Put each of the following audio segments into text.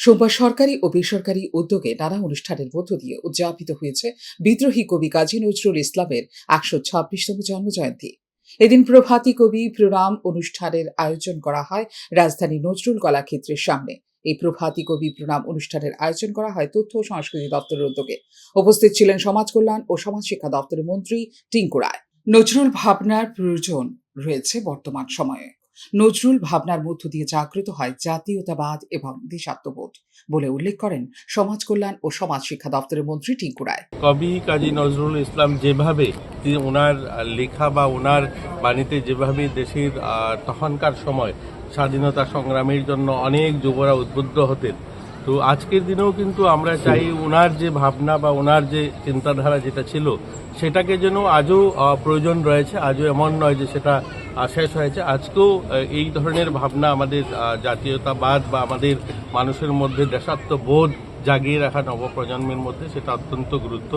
সোমবার সরকারি ও বেসরকারি উদ্যোগে নানা অনুষ্ঠানের মধ্য দিয়ে উদযাপিত হয়েছে বিদ্রোহী কবি কাজী নজরুল ইসলামের ১২৬তম জন্মজয়ন্তী। এদিন প্রভাতী কবি প্রণাম অনুষ্ঠানের আয়োজন করা হয় রাজধানী নজরুল কলাক্ষেত্রের সামনে। এই প্রভাতী কবি প্রণাম অনুষ্ঠানের আয়োজন করা হয় তথ্য ও সংস্কৃতি দপ্তরের উদ্যোগে। উপস্থিত ছিলেন সমাজ কল্যাণ ও সমাজ শিক্ষা দপ্তরের মন্ত্রী টিঙ্কু রায়। নজরুল ভাবনার প্রয়োজন রয়েছে বর্তমান সময়ে। নজরুল ভাবনার মধ্য দিয়ে জাগ্রত হয় জাতীয়তাবাদ এবং দেশাত্মবোধ বলে উল্লেখ করেন সমাজ কল্যাণ ও সমাজ শিক্ষা দপ্তরের মন্ত্রী টিঙ্কু রায়। কবি কাজী নজরুল ইসলাম যেভাবে ওনার লেখা বা ওনার বাণীতে যেভাবে দেশের তখনকার সময় স্বাধীনতা সংগ্রামের জন্য অনেক যুবরা উদ্বুদ্ধ হতেন, তো আজকের দিনেও কিন্তু আমরা চাই ওনার যে ভাবনা বা ওনার যে চিন্তাধারা যেটা ছিল সেটাকে যেন আজও প্রয়োজন রয়েছে, আজও এমন নয় যে সেটা শেষ হয়েছে। আজকেও এই ধরনের ভাবনা আমাদের জাতীয়তাবাদ বা আমাদের মানুষের মধ্যে দেশাত্মবোধ জাগিয়ে রাখা নবপ্রজন্মের মধ্যে সেটা অত্যন্ত গুরুত্ব।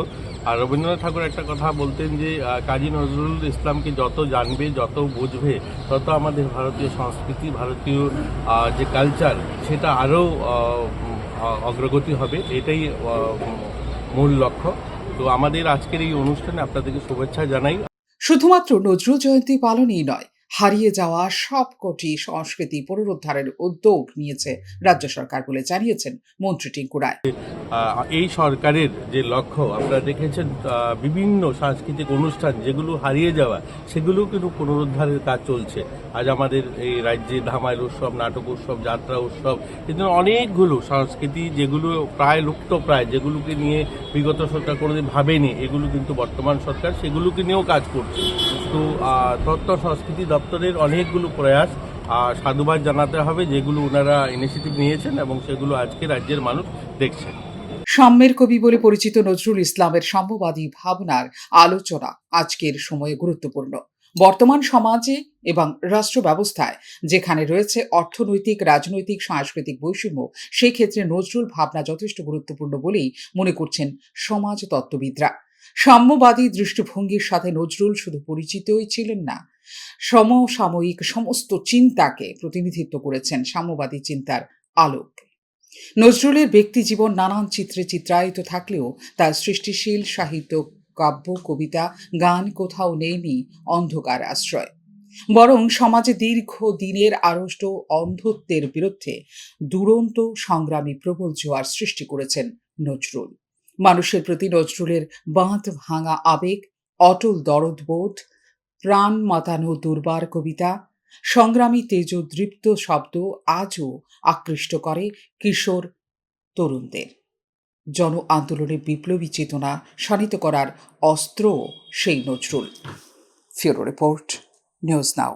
আর রবীন্দ্রনাথ ঠাকুর একটা কথা বলতেন যে কাজী নজরুল ইসলামকে যত জানবে, যত বুঝবে, তত আমাদের ভারতীয় সংস্কৃতি, ভারতীয় যে কালচার সেটা আরও অগ্রগতি হবে। এটাই মূল লক্ষ্য। তো আমাদের আজকের এই অনুষ্ঠানে আপনাদেরকে শুভেচ্ছা জানাই। শুধুমাত্র নজরুল জয়ন্তী পালনই নয়, হারিয়ে যাওয়া সবকটি সংস্কৃতি পুনরুদ্ধারের উদ্যোগ নিয়েছে রাজ্য সরকার বলে জানিয়েছেন মন্ত্রী টিঙ্কু রায়। এই সরকারের যে লক্ষ্য, আপনারা দেখেছেন বিভিন্ন সাংস্কৃতিক অনুষ্ঠান যেগুলো হারিয়ে যাওয়া সেগুলো কিন্তু পুনরুদ্ধারের কাজ চলছে। আজ আমাদের এই রাজ্যে ধামাইল উৎসব, নাটক উৎসব, যাত্রা উৎসব, কিন্তু অনেকগুলো সংস্কৃতি যেগুলো প্রায় লুপ্তপ্রায়, যেগুলোকে নিয়ে বিগত সরকার কোনোদিন ভাবেনি, এগুলো কিন্তু বর্তমান সরকার সেগুলোকে নিয়েও কাজ করছে। তো তথ্য সংস্কৃতি দপ্তরের অনেকগুলো প্রয়াস সাধুবাদ জানাতে হবে, যেগুলো ওনারা ইনিশিয়েটিভ নিয়েছেন এবং সেগুলো আজকে রাজ্যের মানুষ দেখছেন। সাম্যের কবি বলে পরিচিত নজরুল ইসলামের সাম্যবাদী ভাবনার আলোচনা আজকের সময়ে গুরুত্বপূর্ণ। বর্তমান সমাজে এবং রাষ্ট্র ব্যবস্থায় যেখানে রয়েছে অর্থনৈতিক, রাজনৈতিক, সাংস্কৃতিক বৈষম্য, সেই ক্ষেত্রে নজরুল ভাবনা যথেষ্ট গুরুত্বপূর্ণ বলেই মনে করছেন সমাজতত্ত্ববিদরা। সাম্যবাদী দৃষ্টিভঙ্গির সাথে নজরুল শুধু পরিচিতই ছিলেন না, সমসাময়িক সমস্ত চিন্তাকে প্রতিনিধিত্ব করেছেন সাম্যবাদী চিন্তার আলোকে। নজরুলের ব্যক্তিজীবন নানান চিত্রে চিত্রায়িত থাকলেও তার সৃষ্টিশীল সাহিত্য, কাব্য, কবিতা, গান কোথাও নেইনি অন্ধকার আশ্রয়। বরং সমাজে দীর্ঘ দিনের আড়ষ্ট অন্ধত্বের বিরুদ্ধে দুরন্ত সংগ্রামী প্রবল জোয়ার সৃষ্টি করেছেন নজরুল। মানুষের প্রতি নজরুলের বাঁধ ভাঙা আবেগ, অটল দরদবোধ, প্রাণ মাতানো দুর্বার কবিতা, সংগ্রামী তেজোদৃপ্ত শব্দ আজও আকৃষ্ট করে কিশোর তরুণদের। জন আন্দোলনে বিপ্লবী চেতনা শানিত করার অস্ত্র সেই নজরুল। ফিউরো রিপোর্ট, নিউজ নাও।